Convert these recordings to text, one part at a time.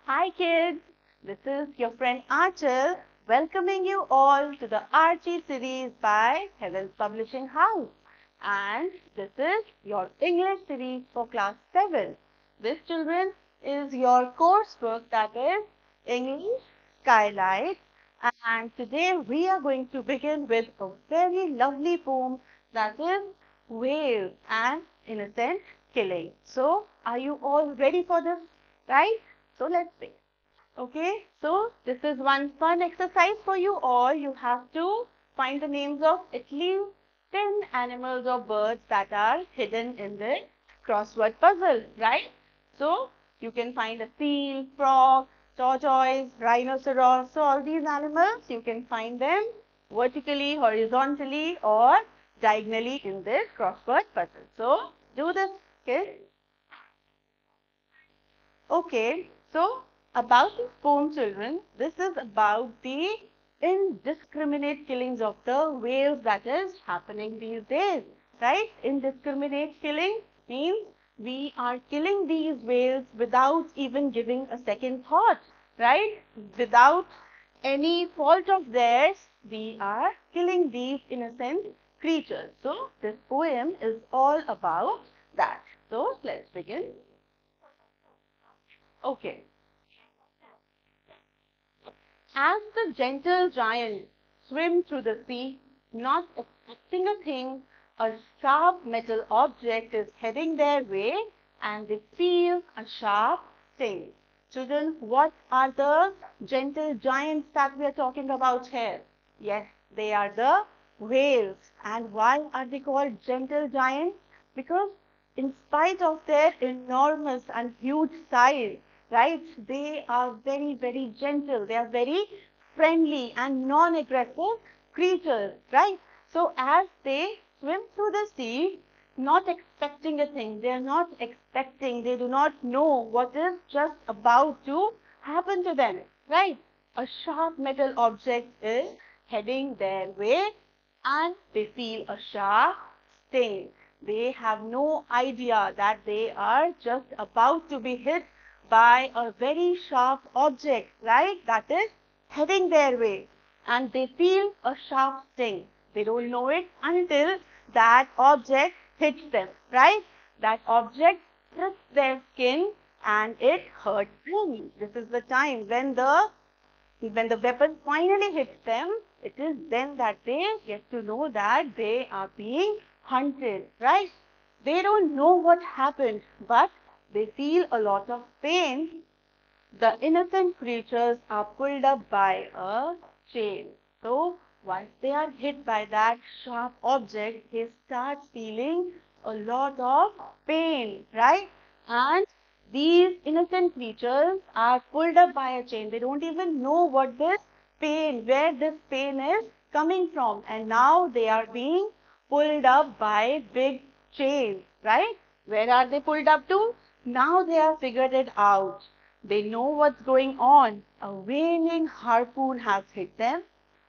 Hi kids, this is your friend Aarchi welcoming you all to the Aarchi series by Heaven's Publishing House. And this is your English series for class 7. This, children, is your coursework, that is English Skylights. And today we are going to begin with a very lovely poem, that is Whales and Innocent Killing. So are you all ready for this? Right? So let's begin. Okay, so this is one fun exercise for you all. You have to find the names of at least 10 animals or birds that are hidden in the crossword puzzle, right? So you can find a seal, frog, tortoise, rhinoceros. So all these animals, you can find them vertically, horizontally, or diagonally in this crossword puzzle. So do this, kids. Okay, so about this poem, children, this is about the indiscriminate killings of the whales that is happening these days, right? Indiscriminate killing means we are killing these whales without even giving a second thought, right? Without any fault of theirs, we are killing these innocent creatures. So this poem is all about that. So let's begin. Okay. As the gentle giants swim through the sea, not expecting a thing, a sharp metal object is heading their way and they feel a sharp sting. Children, what are the gentle giants that we are talking about here? Yes, they are the whales. And why are they called gentle giants? Because in spite of their enormous and huge size, right, they are very, very gentle. They are very friendly and non-aggressive creatures, right? So as they swim through the sea, not expecting a thing, they are not expecting, they do not know what is just about to happen to them, right? A sharp metal object is heading their way and they feel a sharp sting. They have no idea that they are just about to be hit by a very sharp object, right? That is heading their way. And they feel a sharp sting. They don't know it until that object hits them, right? That object hits their skin and it hurts them. This is the time when the weapon finally hits them, it is then that they get to know that they are being hunted, right? They don't know what happened, but they feel a lot of pain. The innocent creatures are pulled up by a chain. So once they are hit by that sharp object, they start feeling a lot of pain, right? And these innocent creatures are pulled up by a chain. They don't even know what this pain, where this pain is coming from. And now they are being pulled up by big chains, right? Where are they pulled up to? Now they have figured it out. They know what's going on. A wailing harpoon has hit them,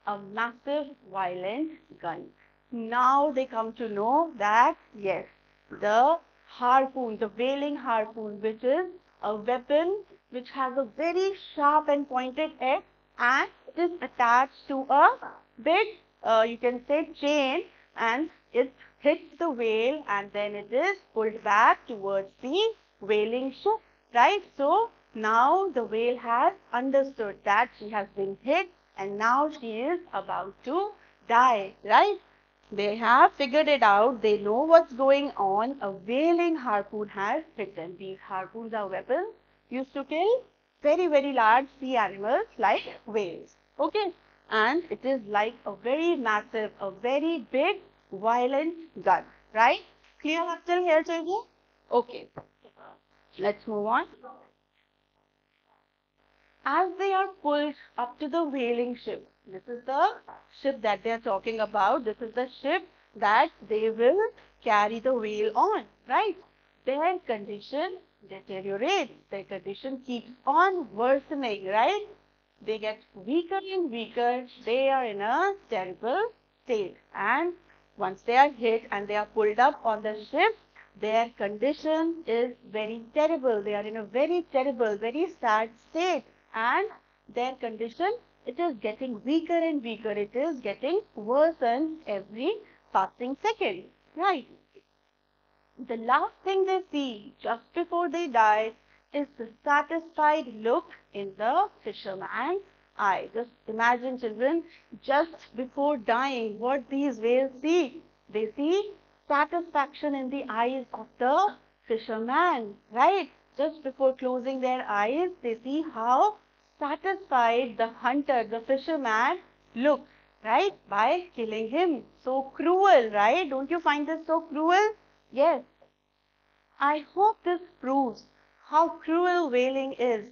a massive violent gun. Now they come to know that, yes, the harpoon, the wailing harpoon, which is a weapon which has a very sharp and pointed edge and it is attached to a big, you can say, chain, and it hits the whale and then it is pulled back towards the whaling ship, right? So now the whale has understood that she has been hit and now she is about to die, right? They have figured it out. They know what's going on. A whaling harpoon has hit them. These harpoons are weapons used to kill very, very large sea animals like whales. Okay. And it is like a very massive, a very big, violent gun. Right? Clear up till here, children? Okay. Let's move on. As they are pulled up to the whaling ship, this is the ship that they are talking about. This is the ship that they will carry the whale on, right? Their condition deteriorates. Their condition keeps on worsening, right? They get weaker and weaker. They are in a terrible state. And once they are hit and they are pulled up on the ship, their condition is very terrible. They are in a very terrible, very sad state. And their condition, it is getting weaker and weaker. It is getting worsened every passing second. Right. The last thing they see just before they die is the satisfied look in the fisherman's eye. Just imagine, children, just before dying, what these whales see. They see satisfaction in the eyes of the fisherman, right? Just before closing their eyes, they see how satisfied the hunter, the fisherman, looks, right? By killing him. So cruel, right? Don't you find this so cruel? Yes. I hope this proves how cruel whaling is.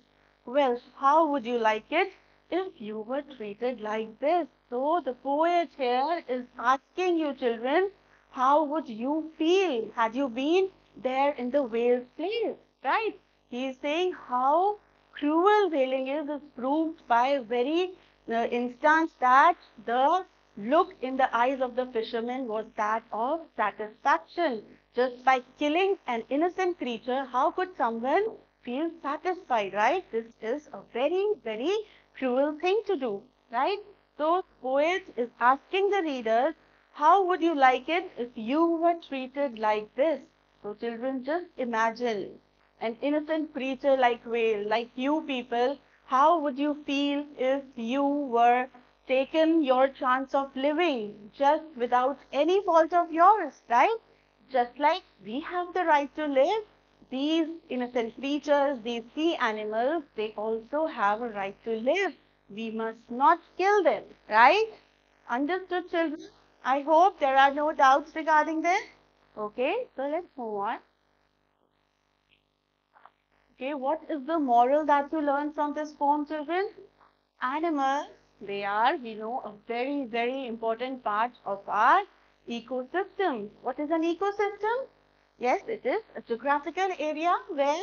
Well, how would you like it if you were treated like this? So the poet here is asking you, children, how would you feel had you been there in the whale's place, right? He is saying how cruel whaling is proved by a very instance that the look in the eyes of the fisherman was that of satisfaction. Just by killing an innocent creature, how could someone feel satisfied, right? This is a very, very cruel thing to do, right? So, poet is asking the readers, how would you like it if you were treated like this? So, children, just imagine an innocent creature like whale, like you people, how would you feel if you were taken your chance of living just without any fault of yours, right? Just like we have the right to live, these innocent creatures, these sea animals, they also have a right to live. We must not kill them, right? Understood, children? I hope there are no doubts regarding this. Okay, so let's move on. Okay, what is the moral that you learn from this poem, children? Animals, they are, we know, a very, very important part of our ecosystem. What is an ecosystem? Yes, it is a geographical area where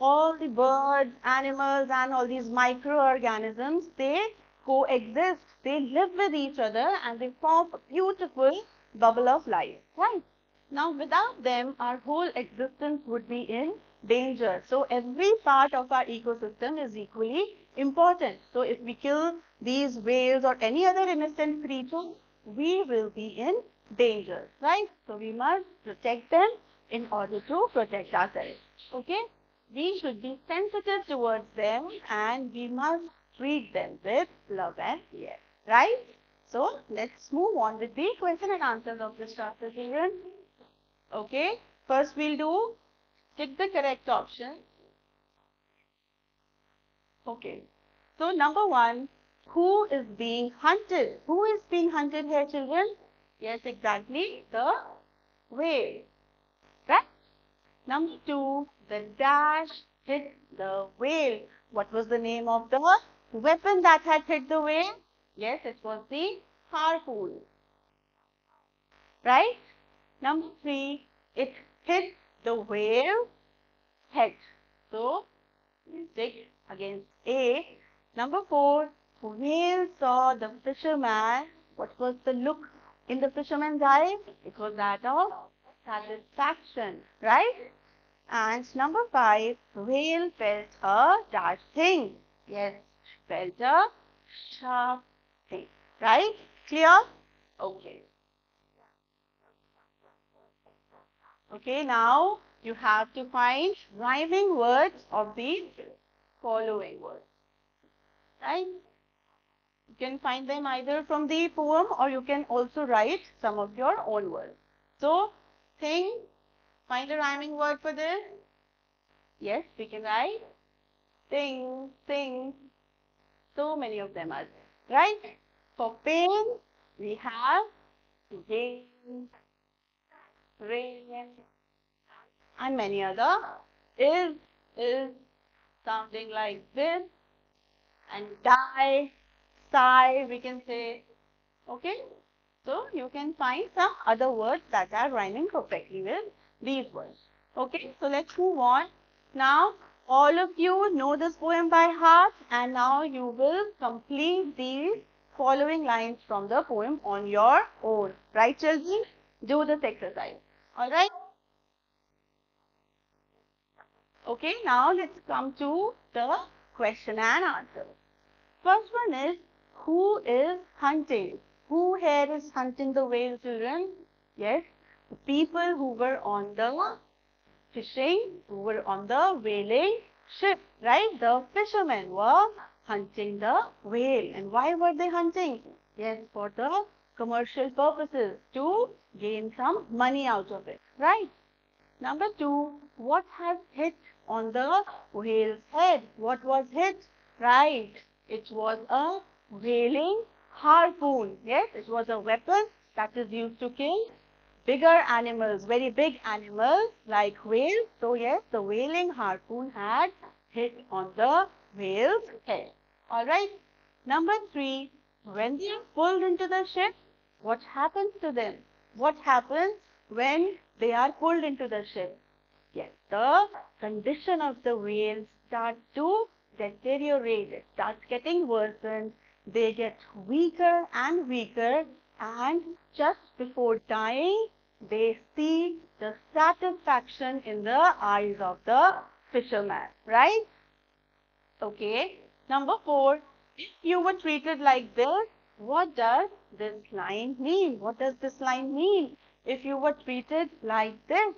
all the birds, animals, and all these microorganisms, they coexist. They live with each other and they form a beautiful bubble of life. Right? Now, without them, our whole existence would be in danger. So, every part of our ecosystem is equally important. So, if we kill these whales or any other innocent creature, we will be in danger, right? So, we must protect them in order to protect ourselves. Okay? We should be sensitive towards them and we must treat them with love and care, right? So, let's move on with the question and answers of this chapter, children. Okay, first we'll do tick the correct option. Okay, so number one, who is being hunted? Who is being hunted here, children? Yes, exactly, the whale. Right? Number two, the dash hit the whale. What was the name of the weapon that had hit the whale? Yes, it was the harpoon. Right? Number three, it hit the whale head. So, tick against A. Number four, whale saw the fisherman. What was the look in the fisherman's eye? It was that of satisfaction, right? And number five, whale felt a sharp thing. Yes, felt a sharp thing, right? Clear? Okay. Okay, now you have to find rhyming words of the following words. Right? You can find them either from the poem or you can also write some of your own words. So, think, find a rhyming word for this. Yes, we can write. Sing, sing. So many of them are there. Right? For pain, we have gain, rain, and many other. Is sounding like this, and die, sigh, we can say. Okay, so you can find some other words that are rhyming perfectly with these words. Okay, so let's move on. Now, all of you know this poem by heart, and now you will complete these following lines from the poem on your own. Right, children? Do this exercise. All right? Okay, now let's come to the question and answer. First one is, who is hunting? Who here is hunting the whale, children? Yes, the people who were on the fishing, who were on the whaling ship, right? The fishermen were hunting the whale. And why were they hunting? Yes, for the commercial purposes, to gain some money out of it, right? Number two, what has hit on the whale's head? What was hit? Right, it was a whaling harpoon. Yes, it was a weapon that is used to kill bigger animals, very big animals like whales. So yes, the whaling harpoon had hit on the whale's head. All right. Number three, when they are pulled into the ship, what happens to them? What happens when they are pulled into the ship? Yes, the condition of the whale starts to deteriorate. It starts getting worsened. They get weaker and weaker, and just before dying, they see the satisfaction in the eyes of the fisherman, right? Okay. Number four, if you were treated like this, what does this line mean? What does this line mean? If you were treated like this,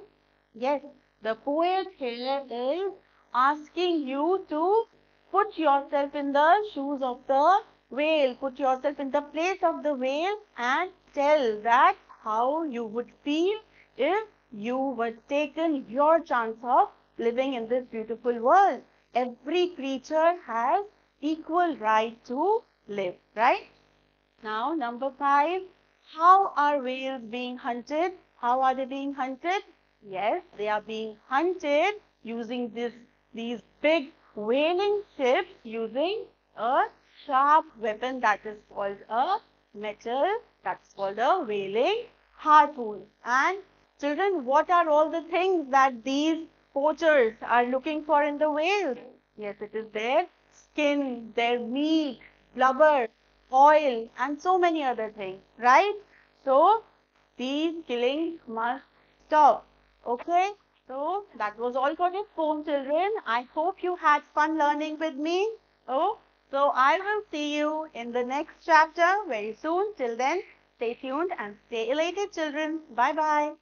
yes, the poet here is asking you to put yourself in the shoes of the whale, put yourself in the place of the whale and tell that how you would feel if you were taken your chance of living in this beautiful world. Every creature has equal right to live, right? Now, number five, how are whales being hunted? How are they being hunted? Yes, they are being hunted using these big whaling ships using a sharp weapon that is called a metal, that's called a whaling harpoon. And children, what are all the things that these poachers are looking for in the whales? Yes, it is their skin, their meat, blubber, oil, and so many other things, right? So, these killings must stop. Okay? So, that was all for this poem, children. I hope you had fun learning with me. Oh, so I will see you in the next chapter very soon. Till then, stay tuned and stay elated, children. Bye-bye.